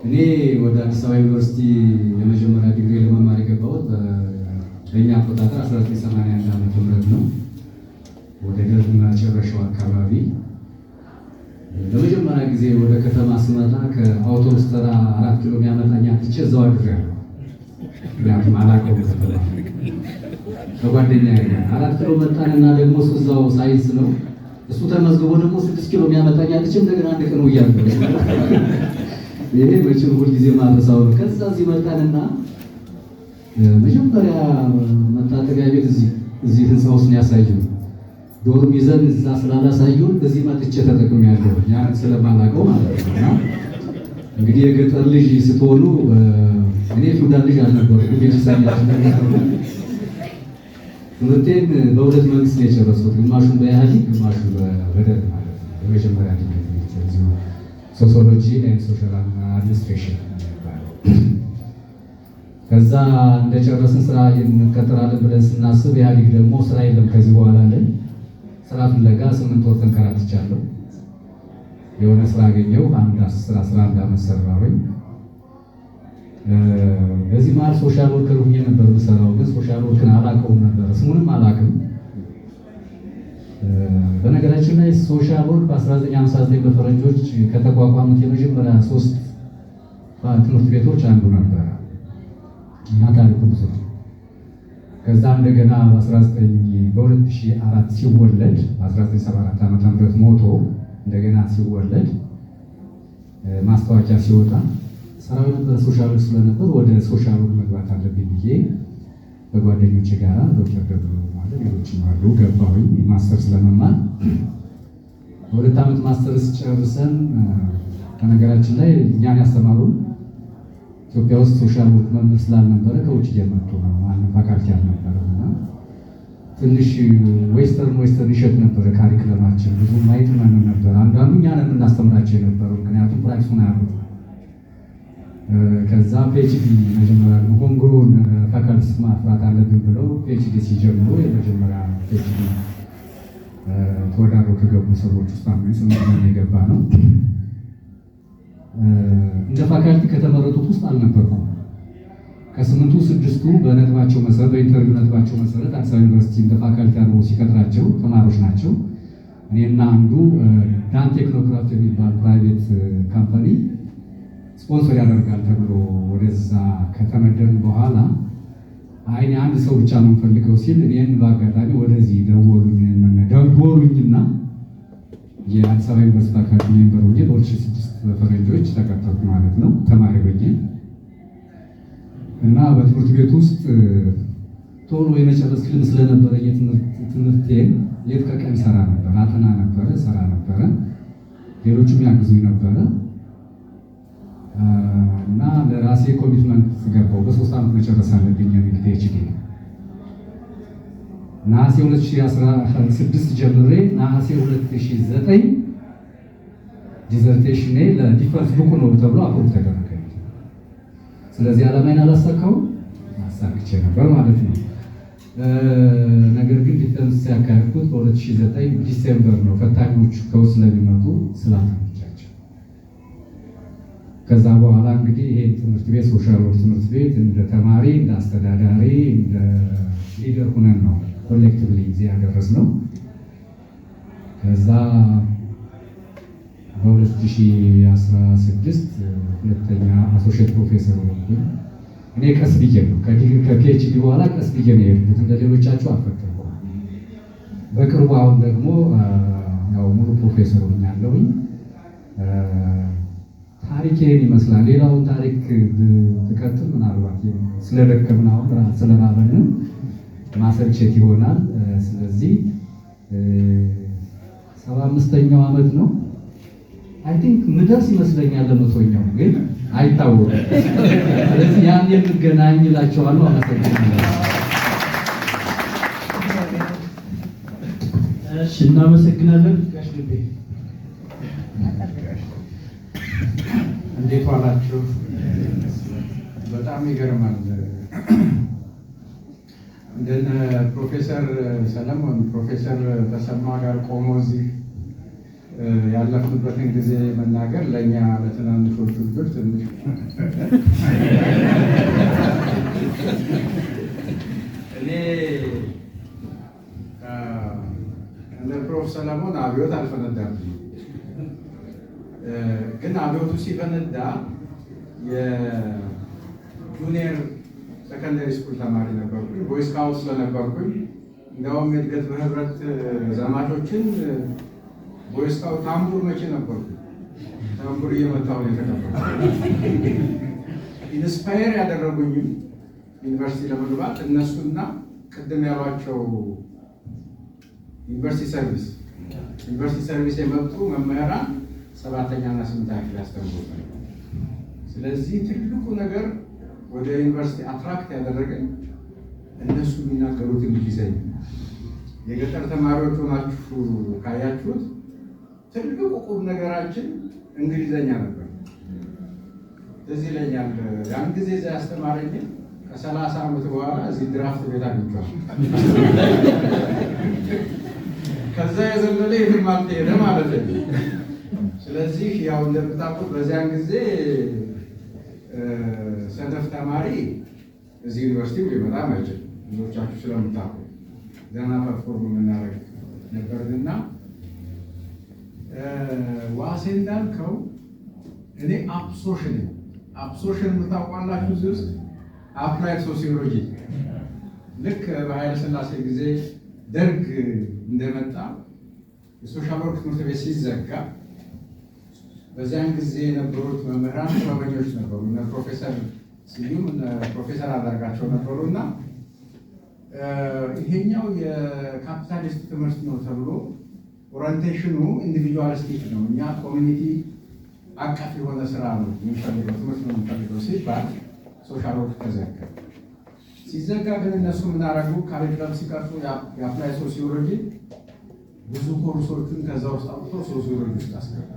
እኔ ወደ አዲስ አበባ ዩኒቨርሲቲ የመጀመሪያ ዲግሪ ለመማር የገባሁት በእኛ አቆጣጠር 1981 ዓመተ ምህረት ነው። ወደ ደርግ መጨረሻው አካባቢ ለመጀመሪያ ጊዜ ወደ ከተማ ስመጣ ከአውቶቡስ ተራ 4 ኪሎ የሚያመጣኝ አጥቼ እዛው አድሬያለሁ። ምክንያቱም አላውቀውም ከተማ ከጓደኛዬ ጋር 4 ኪሎ መጣንና ደግሞ እሱ እዛው ሳይንስ ነው እሱ ተመዝግቦ ደግሞ 6 ኪሎ የሚያመጣኝ አጥቼ እንደገና አንድ ቀን ውያለሁ። ይሄ መቼም ሁልጊዜ ማረሳው ነው። ከዛ እዚህ መጣንና መጀመሪያ መታጠቢያ ቤት እዚህ ህንፃ ውስጥ ያሳየው ዶርም ይዘን እዛ ስላላሳየውን በዚህ መጥቼ ተጠቅሜያለሁ። ያን ስለማላውቀው ማለት ነው። እንግዲህ የገጠር ልጅ ስትሆኑ እኔ ፊውዳል ልጅ አልነበርኩም። ቤተሰብ ትምህርቴን በሁለት መንግስት ነው የጨረስኩት። ግማሹን በኢህአዴግ ግማሹን በደርግ ማለት ነው። የመጀመሪያ ዲግሪ ሶሲዮሎጂ ኤንድ ሶሻል አድሚኒስትሬሽን። ከዛ እንደጨረስን ስራ እንቀጥራለን ብለን ስናስብ ኢህአዴግ ደግሞ ስራ የለም ከዚህ በኋላ አለን። ስራ ፍለጋ 8 ወር ተንከራትቻለሁ። የሆነ ስራ አገኘሁ። 11 ዓመት ሰራሁኝ። በዚህ መሀል ሶሻል ወርከር ሆኜ ነበር የምሰራው። ግን ሶሻል ወርከርን አላውቀውም ነበር፣ ስሙንም አላውቅም። በነገራችን ላይ ሶሻል ወርክ በ1959 በፈረንጆች ከተቋቋሙት የመጀመሪያ 3 ትምህርት ቤቶች አንዱ ነበር እና ታሪኩ ብዙ ነው። ከዛ እንደገና በ2004 ሲወለድ በ1974 ዓመተ ምህረት ሞቶ እንደገና ሲወለድ ማስታወቂያ ሲወጣ ሰራዊ ነበር ሶሻል ወርክ ስለነበር ወደ ሶሻል ወርክ መግባት አለብኝ ብዬ በጓደኞቼ ጋር ዶክተር ደብሩ ማለት ሌሎችም አሉ ገባሁኝ። ማስተርስ ለመማር በ2 ዓመት ማስተርስ ጨርሰን ከነገራችን ላይ እኛን ያስተማሩን ኢትዮጵያ ውስጥ ሶሻል ወርክ መምህር ስላልነበረ ከውጭ እየመጡ ነው። ማንም ፋካልቲ አልነበረም እና ትንሽ ዌስተርን ይሸጥ ነበረ ካሪክለማችን ብዙ ማየት ምናምን ነበር። አንዳንዱ እኛን የምናስተምራቸው የነበረው ምክንያቱም ፕራክቲሱን አያውቁት። ከዛ ፒኤችዲ መጀመሪያ ሆምግሮን ፋካልቲስ ማፍራት አለብን ብለው ፒኤችዲ ሲጀምሩ የመጀመሪያ ፒኤችዲ ተወዳድረው ከገቡ ሰዎች ውስጥ አንዱ ስምንት የገባ ነው። እንደ ፋካልቲ ከተመረጡት ውስጥ አልነበርኩም። ከ8ቱ 6ቱ በነጥባቸው መሰረት በኢንተርቪው ነጥባቸው መሰረት አዲስ አበባ ዩኒቨርሲቲ እንደ ፋካልቲ አድርጎ ሲቀጥራቸው ተማሪዎች ናቸው። እኔና አንዱ ዳን ቴክኖክራፍት የሚባል ፕራይቬት ካምፓኒ ስፖንሰር ያደርጋል ተብሎ ወደዛ ከተመደብን በኋላ አይኔ አንድ ሰው ብቻ ነው የምፈልገው ሲል እኔን በአጋጣሚ ወደዚህ ደወሉኝና የአዲስ አበባ ዩኒቨርሲቲ ፋካልቲ ሜምበር ሆኜ በ2006 በፈረንጆች ተቀጠርኩ ማለት ነው። ተማሪ ሆኜ እና በትምህርት ቤት ውስጥ ቶሎ የመጨረስ ህልም ስለነበረኝ ትምህርቴን ሌት ከቀን ሰራ ነበር፣ አጠና ነበረ፣ ሰራ ነበረ። ሌሎችም ያግዙኝ ነበረ እና ለራሴ ኮሚትመንት ገባሁ። በ3 ዓመት መጨረስ አለብኝ የሚል ፒኤችዲ ነሐሴ 2016 ጀምሬ ነሐሴ 2009 ዲዘርቴሽኔ ለዲፈንስ ብቁ ነው ተብሎ አፕሮቭ ተደረገ። ስለዚህ ዓላማዬን አላሳካሁም፣ አሳክቼ ነበር ማለት ነው። ነገር ግን ዲፈንስ ያካሄድኩት በ2009 ዲሴምበር ነው። ፈታኞቹ ከውስጥ ስለሚመጡ ስላልተመቻቸው ከዛ በኋላ እንግዲህ ይሄ ትምህርት ቤት ሶሻል ወርክ ትምህርት ቤት እንደ ተማሪ እንደ አስተዳዳሪ እንደ ሊደር ሆነን ነው ኮሌክቲቭሊ እዚህ ያደረስነው። ከዛ በ2016 ሁለተኛ አሶሺየት ፕሮፌሰር ሆንኩኝ። እኔ ቀስ ብዬ ነው ከፒኤችዲ በኋላ ቀስ ብዬ ነው የሄድኩት። እንደ ሌሎቻችሁ አልፈተንኩም። በቅርቡ አሁን ደግሞ ያው ሙሉ ፕሮፌሰር ሆኛለሁኝ። ታሪክ ይሄን ይመስላል። ሌላውን ታሪክ ትቀጥል ምናልባት ስለደከምን አሁን ስለራበን ማሰልቸት ይሆናል። ስለዚህ 75ኛው ዓመት ነው አይ ቲንክ ምደርስ ይመስለኛል። ለመቶኛው ግን አይታወቅም። ስለዚህ ያን የምገናኝ እላቸዋለሁ። አመሰግናለሁ። እሺ፣ እናመሰግናለን። ጋሽ ልቤ እንዴት ዋላችሁ? በጣም ይገርማል። እንደነ ፕሮፌሰር ሰለሞን ፕሮፌሰር ተሰማ ጋር ቆሞ እዚህ ያለፍንበትን ጊዜ መናገር ለእኛ ለትናንሾቹ ልጆች ትንሽ እኔ እንደ ፕሮፍ ሰለሞን አብዮት አልፈነዳም፣ ግን አብዮቱ ሲፈነዳ የጁኒየር ሰከንደሪ ስኩል ተማሪ ነበርኩኝ። ቦይ ስካውት ስለነበርኩኝ እንዲያውም የእድገት በህብረት ዘማቾችን ቦይ ስካውት ታምቡር መቼ ነበርኩ ታምቡር እየመታሁ ነው የተቀበልኩት። ኢንስፓየር ያደረጉኝም ዩኒቨርሲቲ ለመግባት እነሱና ቅድም ያሏቸው ዩኒቨርሲቲ ሰርቪስ የመጡ መምህራን 7ኛና 8ኛ ክፍል ያስተምሩታል። ስለዚህ ትልቁ ነገር ወደ ዩኒቨርሲቲ አትራክት ያደረገኝ እነሱ የሚናገሩት እንግሊዘኛ። የገጠር ተማሪዎች ሆናችሁ ካያችሁት ትልቁ ቁም ነገራችን እንግሊዘኛ ነበር። እዚህ ይለኛል ያን ጊዜ እዛ ያስተማረኝ ከ30 ዓመት በኋላ እዚህ ድራፍት ቤት አግኝቷል። ከዛ የዘለለ የትም አልሄደ ማለት ነው። ስለዚህ ያው እንደምታውቁት በዚያን ጊዜ ሰነፍ ተማሪ እዚህ ዩኒቨርሲቲ ሊመጣም አይችልም። ብዙዎቻችሁ ስለምታውቁ ገና ፐርፎርም የምናደርግ ነበርና ዋሴ እንዳልከው እኔ አብሶርሽን የምታውቋላችሁ እዚህ ውስጥ አፕላይድ ሶሲዮሎጂ ልክ በኃይለ ሥላሴ ጊዜ ደርግ እንደመጣ የሶሻል ወርክ ትምህርት ቤት ሲዘጋ በዚያን ጊዜ የነበሩት መምህራን ጥበበኞች ነበሩ። እነ ፕሮፌሰር ስዩም እነ ፕሮፌሰር አደርጋቸው ነበሩና ይሄኛው የካፒታሊስት ትምህርት ነው ተብሎ ኦሪንቴሽኑ ኢንዲቪጁዋሊስቲክ ነው፣ እኛ ኮሚኒቲ አቀፍ የሆነ ስራ ነው የሚፈልገው ትምህርት ነው የሚፈልገው ሲባል ሶሻል ወርክ ተዘጋ። ሲዘጋ ግን እነሱ ምናደረጉ ካሪኩለም ሲቀርጹ የአፕላይ ሶሲዮሎጂ ብዙ ኮርሶችን ከዛ ውስጥ አውጥቶ ሶሲዮሎጂ ውስጥ አስገባ።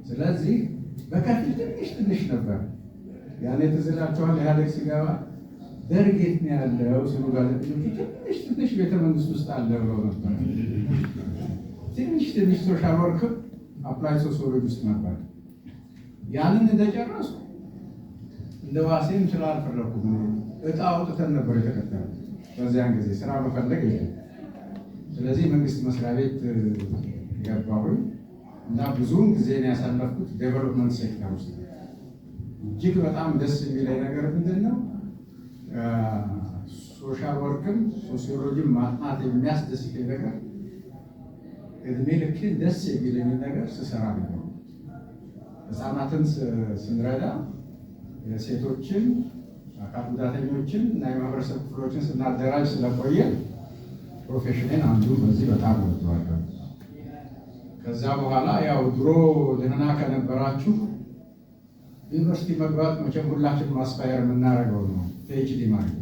ስለዚህ በከፊል ትንሽ ነበር። ያኔ ትዝ ይላችኋል ኢህአዴግ ሲገባ ደርግ የት ነው ያለው ሲሉ ጋዜጠኞቹ ትንሽ ቤተ መንግስት ውስጥ አለ ብለው ነበር። ትንሽ ሶሻል ወርክ አፕላይ ሶሲዮሎጂ ውስጥ ነበር። ያንን እንደጨረሱ እንደ ዋሴም ስላልፈለኩም እጣ አውጥተን ነበር የተከተለው። በዚያን ጊዜ ስራ መፈለግ የለም። ስለዚህ መንግስት መስሪያ ቤት ገባሁኝ እና ብዙውን ጊዜ ነው ያሳለፍኩት ዴቨሎፕመንት ሴክተር ውስጥ። እጅግ በጣም ደስ የሚለኝ ነገር ምንድን ነው? ሶሻል ወርክም ሶሲዮሎጂም ማጥናት የሚያስደስተኝ ነገር እድሜ ልኬን ደስ የሚለኝ ነገር ስሰራ ነው። ህፃናትን ስንረዳ ሴቶችን፣ አካል ጉዳተኞችን እና የማህበረሰብ ክፍሎችን ስናደራጅ ስለቆየ ፕሮፌሽኔን አንዱ በዚህ በጣም ወደዋለሁ። ከዛ በኋላ ያው ድሮ ደህና ከነበራችሁ ዩኒቨርሲቲ መግባት መቼም ሁላችን ማስፓየር የምናደርገው ነው። ፒኤችዲ ማለት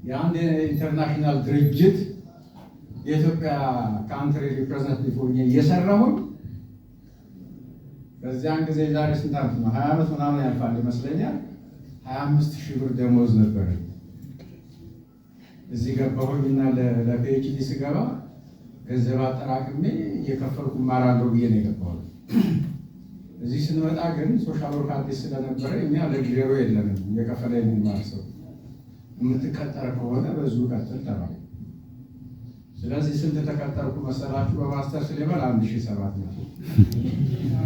የአንድ ኢንተርናሽናል ድርጅት የኢትዮጵያ ካንትሪ ሪፕሬዘንታቲቭ ሆኜ እየሰራሁኝ በዚያን ጊዜ ዛሬ ስንት ዓመት ነው? 20 ዓመት ምናምን ያልፋል ይመስለኛል። 25,000 ብር ደሞዝ ነበር። እዚህ ገባሁኝና ለፒኤችዲ ስገባ ገንዘብ አጠራቅሜ እየከፈልኩ እማራለሁ ብዬ ነው የገባሁት። እዚህ ስንመጣ ግን ሶሻል ወርክ አዲስ ስለነበረ እኛ ለጊዜው የለንም እየከፈለ የሚማር ሰው፣ የምትቀጠር ከሆነ በዙ ቀጥል ተባለ። ስለዚህ ስንት ተቀጠርኩ መሰላችሁ? በማስተርስ ሌቨል 1700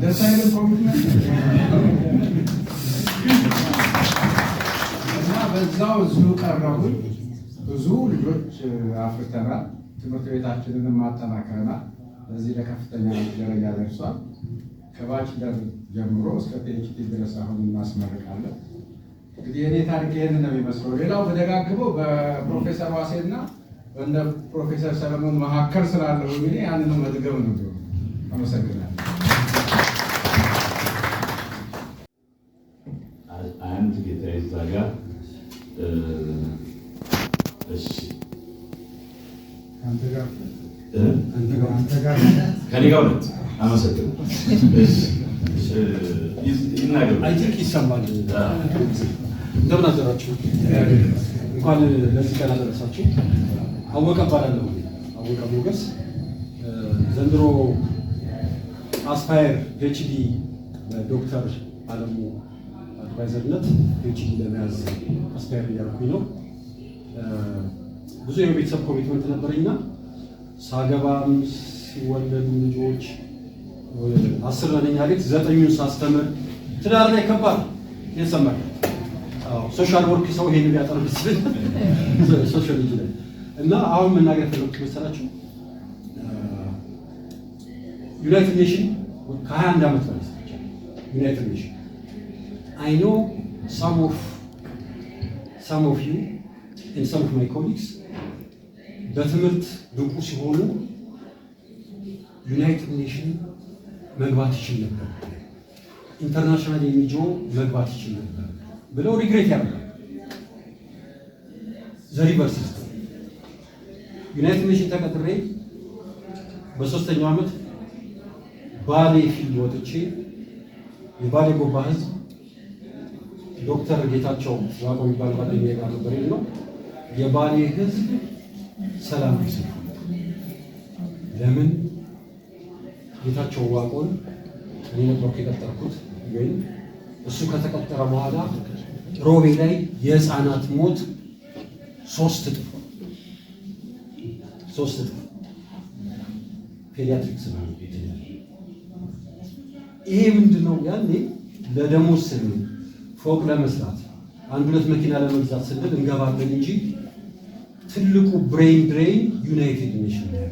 ደስ አይልም? ኮሚትመንት እና በዛው እዚሁ ቀረሁኝ። ብዙ ልጆች አፍርተናል። ትምህርት ቤታችንን ማጠናከረናል። ለዚህ ለከፍተኛ ደረጃ ደርሷል። ከባችለር ጀምሮ እስከ ፒኤችዲ ድረስ አሁን እናስመርቃለን። እንግዲህ የኔ ታሪክ ይህንን ነው የሚመስለው። ሌላው በደጋግመው በፕሮፌሰር ዋሴና በእነ ፕሮፌሰር ሰለሞን መካከል ስላለው እንግዲህ ያንን መድገም ነው። አመሰግናለሁ። አንድ ጌታ ይዛጋ። እሺ አንተ ጋር ከኔ ጋር ሁለት አመሰግናለሁ። እሺ ይናገሩ። አይ ቲንክ ይሰማል። እንደምን አደራችሁ? እንኳን ለዚህ ቀን አደረሳችሁ። አወቀ እባላለሁ። አወቀ ሞገስ ዘንድሮ አስፓየር ፒኤችዲ በዶክተር አለሙ አድቫይዘርነት ፒኤችዲ ለመያዝ አስፓየር እያደረኩኝ ነው። ብዙ የቤተሰብ ኮሚትመንት ነበረኝና ሳገባም ሲወለዱ ልጆች 10 ነኝ አለች 9ን ሳስተምር ትዳር ላይ ከባድ የሰማኝ ሶሻል ወርክ ሰው ይሄን ቢያጠር ብስል ሶሻሎጂ ላይ እና አሁን መናገር ፈለኩት መሰላችሁ ዩናይትድ ኔሽን ከ21 ዓመት በላይ ዩናይትድ ኔሽን I know some of you and some of my colleagues በትምህርት ብቁ ሲሆኑ ዩናይትድ ኔሽን መግባት ይችል ነበር ኢንተርናሽናል ኤንጂኦ መግባት ይችል ነበር ብለው ሪግሬት ያደርጋል። ዘሪቨር ሲስተም ዩናይትድ ኔሽን ተቀጥሬ በ3ኛው ዓመት ባሌ ፊልድ ወጥቼ የባሌ ጎባ ህዝብ ዶክተር ጌታቸው ዋቆ የሚባል ጓደኛዬ ጋር ነበር ነው የባሌ ህዝብ ሰላም ይሰጥ ለምን ጌታቸው ዋቆን እኔ ነበር የቀጠርኩት ወይ እሱ ከተቀጠረ በኋላ ሮቤ ላይ የህፃናት ሞት 3 እጥፍ ፔዲያትሪክስ ነው። ይሄ ምንድነው? ያኔ ለደሞዝ ስንል ፎቅ ለመስራት 1-2 መኪና ለመግዛት ስንል እንገባለን እንጂ ትልቁ ብሬን ድሬን ዩናይትድ ኔሽን ነው።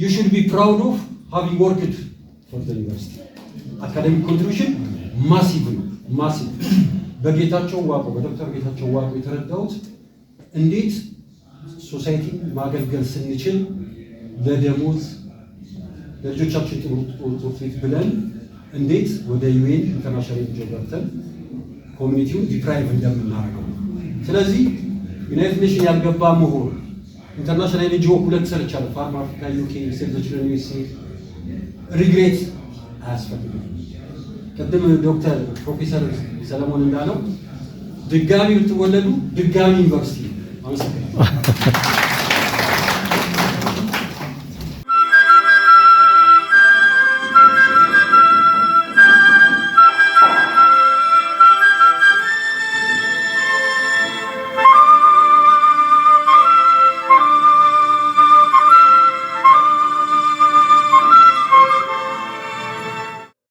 You should be proud of having worked for the university. Academic contribution massive ነው ማሲቭ። በጌታቸው ዋቆ በዶክተር ጌታቸው ዋቆ የተረዳሁት እንዴት ሶሳይቲ ማገልገል ስንችል ለደሞዝ ለልጆቻችን ጥሩ ትሪት ብለን እንዴት ወደ ዩኤን ኢንተርናሽናል ጆርናል ኮሚኒቲውን ዲፕራይቭ እንደምናደርገው። ስለዚህ ዩናይትድ ኔሽን ያልገባ መሆን ኢንተርናሽናል ኤንጂኦ 2 ሰርቻለሁ ፋርም አፍሪካ ዩኬ ሴቭ ዘ ችልድረን ዩኤስኤ ሪግሬት አያስፈልግም። ቅድም ዶክተር ፕሮፌሰር ሰለሞን እንዳለው ድጋሚ ብትወለዱ ድጋሚ ዩኒቨርሲቲ አመሰግናለሁ።